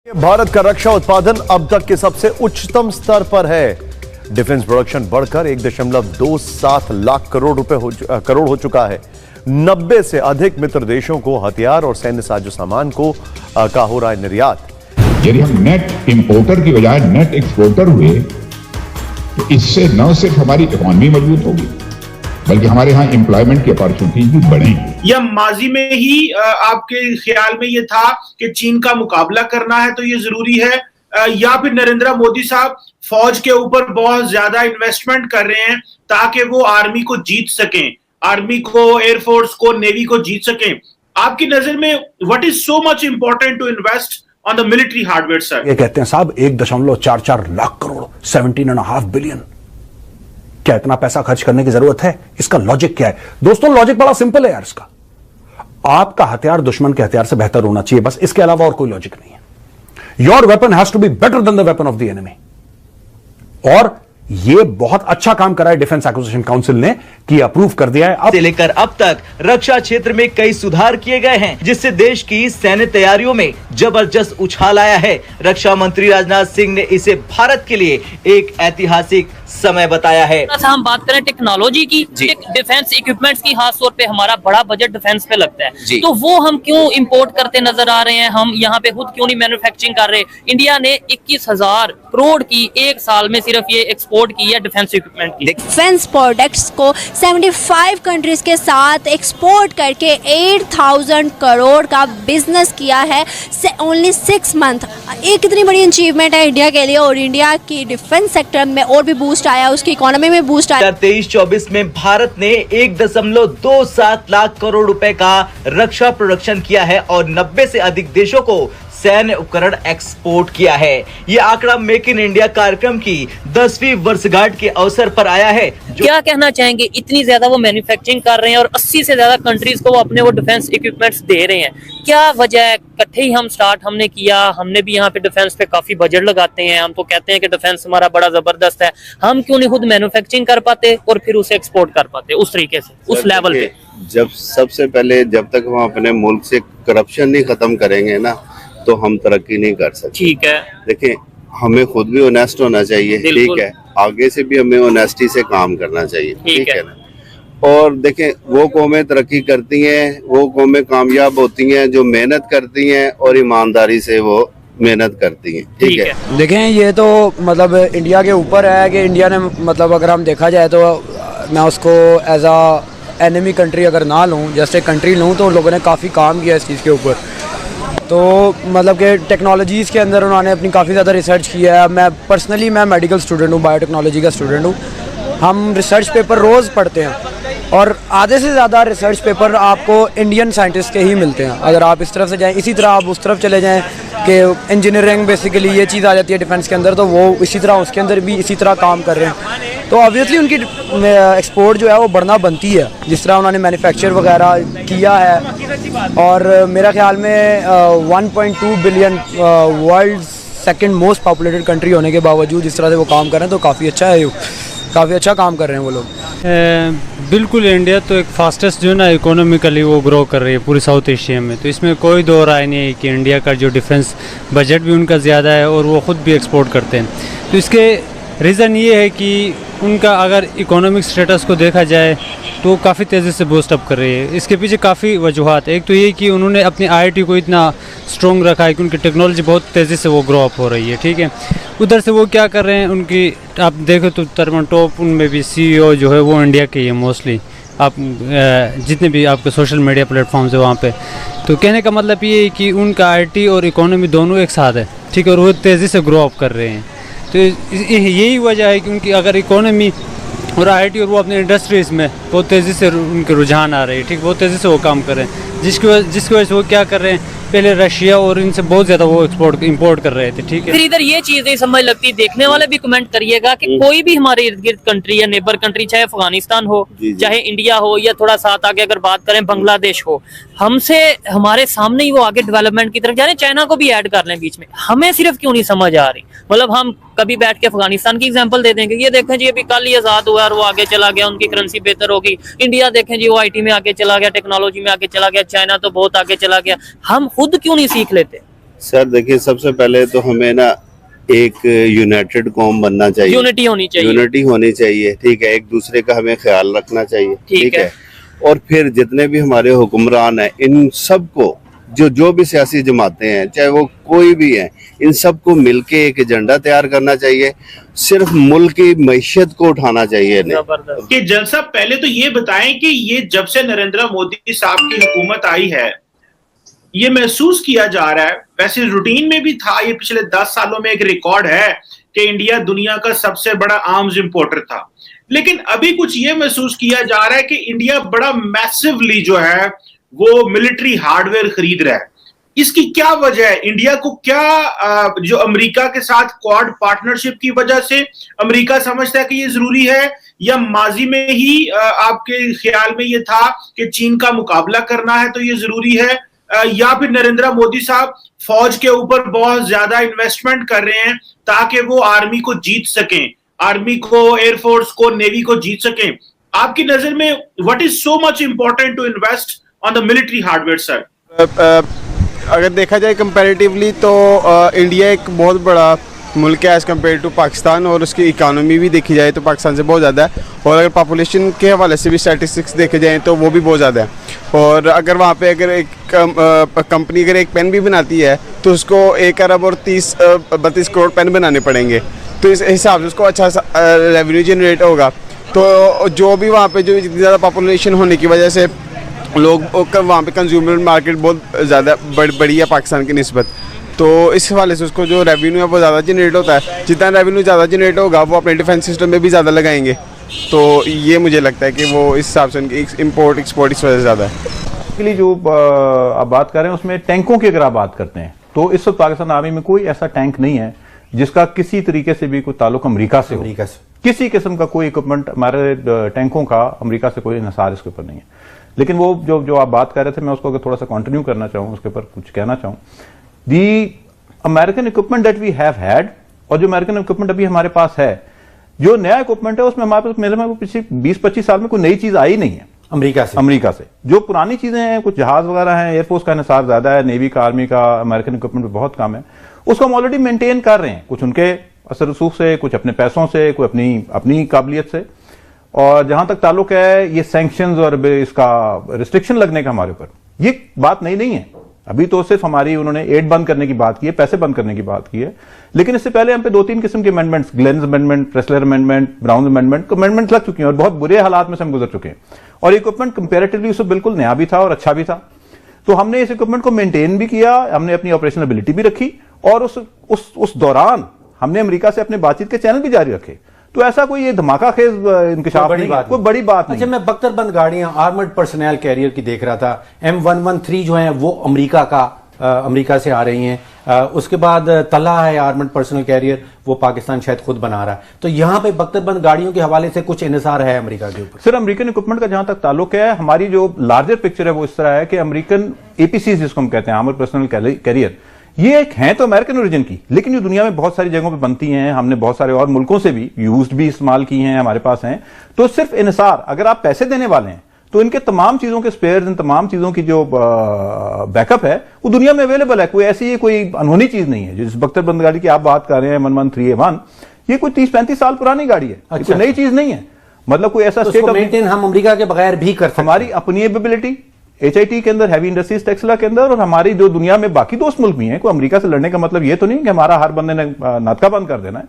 भारत का रक्षा उत्पादन अब तक के सबसे उच्चतम स्तर पर है। डिफेंस प्रोडक्शन बढ़कर 1.27 लाख करोड़ हो चुका है। 90 से अधिक मित्र देशों को हथियार और सैन्य साजो सामान का हो रहा है निर्यात। यदि हम नेट इंपोर्टर की बजाय नेट एक्सपोर्टर हुए तो इससे न सिर्फ हमारी इकोनॉमी मजबूत होगी बल्कि हमारे यहाँ एम्प्लॉयमेंट की अपॉर्चुनिटीज भी बढ़ेंगी। या माजी में ही आपके ख्याल में ये था कि चीन का मुकाबला करना है तो ये जरूरी है, या फिर नरेंद्र मोदी साहब फौज के ऊपर बहुत ज्यादा इन्वेस्टमेंट कर रहे हैं ताकि वो आर्मी को जीत सकें, आर्मी को, एयरफोर्स को, नेवी को जीत सकें? आपकी नजर में what is so much important to invest on the military hardware sir? ये कहते हैं साहब 1.44 लाख करोड़ 17.5 बिलियन, क्या इतना पैसा खर्च करने की जरूरत है? इसका लॉजिक क्या है? दोस्तों लॉजिक बड़ा सिंपल है यार इसका। आपका हथियार दुश्मन के हथियार से बेहतर होना चाहिए, बस इसके अलावा और कोई लॉजिक नहीं है। Your weapon has to be better than the weapon of the enemy. और ये बहुत अच्छा काम करा है डिफेंस एक्विजिशन काउंसिल ने कि अप्रूव कर दिया है। अब से लेकर अब तक रक्षा क्षेत्र में कई सुधार किए गए हैं जिससे देश की सैन्य तैयारियों में जबरदस्त उछाल आया है। रक्षा मंत्री राजनाथ सिंह ने इसे भारत के लिए एक ऐतिहासिक समय बताया है। हम बात करें टेक्नोलॉजी की, डिफेंस इक्विपमेंट्स की, खास तौर पे हमारा बड़ा बजट डिफेंस पे लगता है, तो वो हम क्यों इंपोर्ट करते नजर आ रहे हैं? हम यहाँ पे खुद क्यों नहीं मैन्युफैक्चरिंग कर रहे? इंडिया ने 21,000 करोड़ की एक साल में सिर्फ ये एक्सपोर्ट की है डिफेंस इक्विपमेंट की। डिफेंस प्रोडक्ट्स को 75 कंट्रीज के साथ एक्सपोर्ट करके 8,000 करोड़ का बिजनेस किया है ओनली 6 मंथ। एक कितनी बड़ी अचीवमेंट है इंडिया के लिए, और इंडिया की डिफेंस सेक्टर में और भी बूस्ट आया, उसकी इकोनॉमी में बूस्ट आया। 2023-24 में भारत ने 1.27 लाख करोड़ रुपए का रक्षा प्रोडक्शन किया है और 90 से अधिक देशों को सैन्य उपकरण एक्सपोर्ट किया है। ये आंकड़ा मेक इन इंडिया कार्यक्रम की 10वीं वर्षगांठ के अवसर पर आया है। क्या कहना चाहेंगे? इतनी ज्यादा वो मैन्युफैक्चरिंग कर रहे हैं और 80 से ज्यादा कंट्रीज को वो अपने वो डिफेंस इक्विपमेंट्स दे रहे हैं, क्या वजह है? इकट्ठे ही हम स्टार्ट हमने किया, हमने भी यहाँ पे डिफेंस पे काफी बजट लगाते हैं, हम तो कहते हैं कि डिफेंस हमारा बड़ा जबरदस्त है, हम क्यों नहीं खुद मैन्युफैक्चरिंग कर पाते और फिर उसे एक्सपोर्ट कर पाते उस तरीके से, उस लेवल पे? जब सबसे पहले जब तक हम अपने मुल्क से करप्शन नहीं खत्म करेंगे ना तो हम तरक्की नहीं कर सकते। ठीक है, देखिए हमें खुद भी ऑनेस्ट होना चाहिए, ठीक है, आगे से भी हमें ऑनेस्टी से काम करना चाहिए, ठीक है ना। और देखें वो कौमें तरक्की करती हैं, वो कौमें कामयाब होती हैं जो मेहनत करती हैं और ईमानदारी से वो मेहनत करती हैं, ठीक है। देखें ये तो मतलब इंडिया के ऊपर है कि इंडिया ने मतलब अगर हम देखा जाए तो मैं उसको एज आ एनिमी कंट्री अगर ना लूँ, जैसे कंट्री लूँ, तो लोगों ने काफ़ी काम किया इस चीज़ के ऊपर। तो मतलब कि टेक्नोलॉजीज़ के अंदर उन्होंने अपनी काफ़ी ज़्यादा रिसर्च किया है। मैं पर्सनली मेडिकल स्टूडेंट हूँ, बायोटेक्नोलॉजी का स्टूडेंट हूँ। हम रिसर्च पेपर रोज़ पढ़ते हैं और आधे से ज़्यादा रिसर्च पेपर आपको इंडियन साइंटिस्ट के ही मिलते हैं। अगर आप इस तरफ से जाएं, इसी तरह आप उस तरफ चले जाएं कि इंजीनियरिंग बेसिकली ये चीज़ आ जाती है डिफेंस के अंदर, तो वो इसी तरह उसके अंदर भी इसी तरह काम कर रहे हैं। तो ऑब्वियसली उनकी एक्सपोर्ट जो है वो बढ़ना बनती है, जिस तरह उन्होंने मैन्युफैक्चर वगैरह किया है। और मेरा ख्याल में 1.2 billion world second most populated country होने के बावजूद जिस तरह से वो काम कर रहे हैं तो काफ़ी अच्छा है, काफ़ी अच्छा काम कर रहे हैं वो लोग। बिल्कुल इंडिया तो एक फास्टेस्ट जो है ना इकोनॉमिकली वो ग्रो कर रही है पूरी साउथ एशिया में, तो इसमें कोई दो राय नहीं है कि इंडिया का जो डिफेंस बजट भी उनका ज़्यादा है और वो ख़ुद भी एक्सपोर्ट करते हैं। तो इसके रीज़न ये है कि उनका अगर इकोनॉमिक स्टेटस को देखा जाए तो काफ़ी तेज़ी से बूस्ट अप कर रही है। इसके पीछे काफ़ी वजूहत है। एक तो ये कि उन्होंने अपनी आईटी को इतना स्ट्रॉन्ग रखा है कि उनकी टेक्नोलॉजी बहुत तेज़ी से वो ग्रो अप हो रही है, ठीक है। उधर से वो क्या कर रहे हैं, उनकी आप देखो तो टॉप उनमें भी CEO जो है वो इंडिया के ही है मोस्टली। आप जितने भी आपके सोशल मीडिया प्लेटफॉर्म्स है वहाँ पे, तो कहने का मतलब ये है कि उनका IT और इकोनॉमी दोनों एक साथ है, ठीक है, और वो तेज़ी से ग्रो अप कर रहे हैं। तो यही वजह है कि उनकी अगर इकोनॉमी और IT और वो अपने इंडस्ट्रीज़ में बहुत तेज़ी से उनके रुझान आ रहे हैं, ठीक, बहुत तेज़ी से वो काम कर रहे हैं, जिसकी वजह से वो क्या कर रहे हैं, पहले रशिया और इनसे बहुत ज्यादा वो इंपोर्ट कर रहे थे, ठीक है। फिर इधर ये चीज नहीं समझ लगती, देखने वाले भी कमेंट करिएगा कि कोई भी हमारे इर्द गिर्द कंट्री या नेबर कंट्री, चाहे अफगानिस्तान हो, चाहे इंडिया हो, या थोड़ा साथ आगे अगर बात करें बांग्लादेश हो, हमसे हमारे सामने ही वो आगे डेवलपमेंट की तरफ जा रहे हैं। चाइना को भी ऐड कर लें बीच में, हमें सिर्फ क्यों नहीं समझ आ रही? मतलब हम कभी बैठ के अफगानिस्तान की एग्जांपल दे देंगे, ये देखें जी अभी कल ही आजाद हुआ और वो आगे चला गया, उनकी करेंसी बेहतर होगी। इंडिया देखें जी वो IT में आगे चला गया, टेक्नोलॉजी में आगे चला गया। चाइना तो बहुत आगे चला गया, हम खुद क्यों नहीं सीख लेते? सर देखिए, सबसे पहले तो हमें ना एक यूनाइटेड कौम बनना चाहिए, यूनिटी होनी चाहिए, यूनिटी होनी चाहिए, ठीक है। एक दूसरे का हमें ख्याल रखना चाहिए, ठीक है। और फिर जितने भी हमारे हुक्मरान हैं, इन सबको जो भी सियासी जमातें हैं, चाहे वो कोई भी है, इन सबको मिलके एक एजेंडा तैयार करना चाहिए। सिर्फ मुल्क की मईशत को उठाना चाहिए कि जल साहब, पहले तो ये बताएं कि ये जब से नरेंद्र मोदी साहब की हुकूमत आई है, ये महसूस किया जा रहा है, वैसे रूटीन में भी था, ये पिछले 10 सालों में एक रिकॉर्ड है कि इंडिया दुनिया का सबसे बड़ा आर्म्स इंपोर्टर था, लेकिन अभी कुछ ये महसूस किया जा रहा है कि इंडिया बड़ा मैसिवली जो है वो मिलिट्री हार्डवेयर खरीद रहा है। इसकी क्या वजह है? इंडिया को क्या जो अमेरिका के साथ क्वाड पार्टनरशिप की वजह से अमेरिका समझता है कि ये जरूरी है, या माजी में ही आपके ख्याल में ये था कि चीन का मुकाबला करना है तो ये जरूरी है, या फिर नरेंद्र मोदी साहब फौज के ऊपर बहुत ज्यादा इन्वेस्टमेंट कर रहे हैं ताकि वो आर्मी को जीत सकें, आर्मी को, एयरफोर्स को, नेवी को जीत सकें? आपकी नजर में what is so much important to invest on the military hardware sir? अगर देखा जाए कंपैरेटिवली तो इंडिया एक बहुत बड़ा मुल्क है एज़ कम्पेयर टू पाकिस्तान, और उसकी इकानमी भी देखी जाए तो पाकिस्तान से बहुत ज़्यादा है, और अगर पॉपुलेशन के हवाले से भी स्टैटिस्टिक्स देखे जाएँ तो वो भी बहुत ज़्यादा है। और अगर वहाँ पे अगर एक कंपनी अगर एक पेन भी बनाती है तो उसको 1 अरब और 32 करोड़ पेन बनाने पड़ेंगे, तो इस हिसाब से उसको अच्छा रेवेन्यू जनरेट होगा। तो जो भी वहाँ पे जो इतनी ज़्यादा पॉपुलेशन होने की वजह से लोग वहाँ पे कंज्यूमर मार्केट बहुत ज़्यादा बड़ी है पाकिस्तान की निस्बत, तो इस हवाले से उसको जो रेवेन्यू है वो ज़्यादा जनरेट होता है। जितना रेवेन्यू ज़्यादा जनरेट होगा वो अपने डिफेंस सिस्टम में भी ज़्यादा लगाएंगे, तो ये मुझे लगता है कि वो इस हिसाब से उनकी इम्पोर्ट एक्सपोर्ट इस वजह से ज़्यादा है। के लिए जो आप बात कर रहे हैं उसमें टैंकों की अगर आप बात करते हैं तो इस वक्त पाकिस्तान आर्मी में कोई ऐसा टैंक नहीं है जिसका किसी तरीके से भी कोई ताल्लुक अमेरिका से हो। किसी किस्म का कोई इक्विपमेंट हमारे टैंकों का अमेरिका से कोई इंहिसार इसके ऊपर नहीं है। लेकिन वो जो आप बात कर रहे थे, मैं उसको अगर थोड़ा सा कंटिन्यू करना चाहूँ, उसके ऊपर कुछ कहना चाहूँ। The American equipment that we have had, और जो अमेरिकन इक्विपमेंट अभी हमारे पास है, जो नया इक्विपमेंट है उसमें हमारे पास मेरे में पिछले 20-25 साल में कोई नई चीज आई नहीं है अमेरिका से। जो पुरानी चीजें हैं, कुछ जहाज वगैरह हैं, एयरफोर्स का इंहिसार ज्यादा है, नेवी का, आर्मी का, अमेरिकन इक्विपमेंट बहुत कम है, उसको हम ऑलरेडी मेंटेन कर रहे हैं, कुछ उनके असर रसूख से, कुछ अपने पैसों से, कोई अपनी काबिलियत से। और जहां तक ताल्लुक है ये सैंक्शंस और इसका रिस्ट्रिक्शन लगने का हमारे ऊपर, ये बात नहीं है। अभी तो सिर्फ हमारी उन्होंने एड बंद करने की बात की है, पैसे बंद करने की बात की है, लेकिन इससे पहले हम पे 2-3 किस्म के amendments, glance amendment, Pressler amendment, brown amendment लग चुकी हैं और बहुत बुरे हालात में से हम गुजर चुके हैं। और इक्विपमेंट कंपैरेटिवली उससे बिल्कुल नया भी था और अच्छा भी था, तो हमने इस इक्विपमेंट को मेंटेन भी किया, हमने अपनी ऑपरेशनल एबिलिटी भी रखी, और उस दौरान हमने अमेरिका से अपने बातचीत के चैनल भी जारी रखे। तो ऐसा कोई ये धमाका खेज इंकशाफ नहीं, कोई बड़ी बात नहीं। अच्छा, मैं बख्तरबंद गाड़ियां आर्मर्ड पर्सनल कैरियर की देख रहा था, M113 जो है वो अमेरिका से आ रही हैं। उसके बाद तला है आर्मर्ड पर्सनल कैरियर, वो पाकिस्तान शायद खुद बना रहा है। तो यहाँ पे बख्तरबंद गाड़ियों के हवाले से कुछ इन्हिसार है अमेरिका के ऊपर? सर, अमेरिकन इक्विपमेंट का जहां तक ताल्लुक है, हमारी जो लार्जर पिक्चर है वो इस तरह है कि अमेरिकन APCs जिसको हम कहते हैं, आर्मर्ड पर्सनल कैरियर, ये एक हैं तो अमेरिकन ओरिजिन की, लेकिन ये दुनिया में बहुत सारी जगहों पे बनती हैं, हमने बहुत सारे और मुल्कों से भी यूज्ड भी इस्तेमाल की हैं, हमारे पास हैं। तो सिर्फ इन्हिसार, अगर आप पैसे देने वाले हैं तो इनके तमाम चीजों के स्पेयर्स, इन तमाम चीजों की जो बैकअप है वो दुनिया में अवेलेबल है। कोई ऐसी कोई अनहोनी चीज नहीं है। जिस बख्तरबंद गाड़ी की आप बात कर रहे हैं, 1113A1, ये कोई 30-35 साल पुरानी गाड़ी है, कोई नई चीज नहीं है। मतलब कोई ऐसा स्टेट मेंटेन हम अमेरिका के बगैर भी कर सकते हैं। हमारी अपनी एबिलिटी HIT के अंदर, हैवी इंडस्ट्रीज टेक्सला के अंदर, और हमारी जो दुनिया में बाकी दोस्त मुल्क भी हैं। कोई अमेरिका से लड़ने का मतलब ये तो नहीं कि हमारा हर बंदे ने नाटका बंद कर देना है।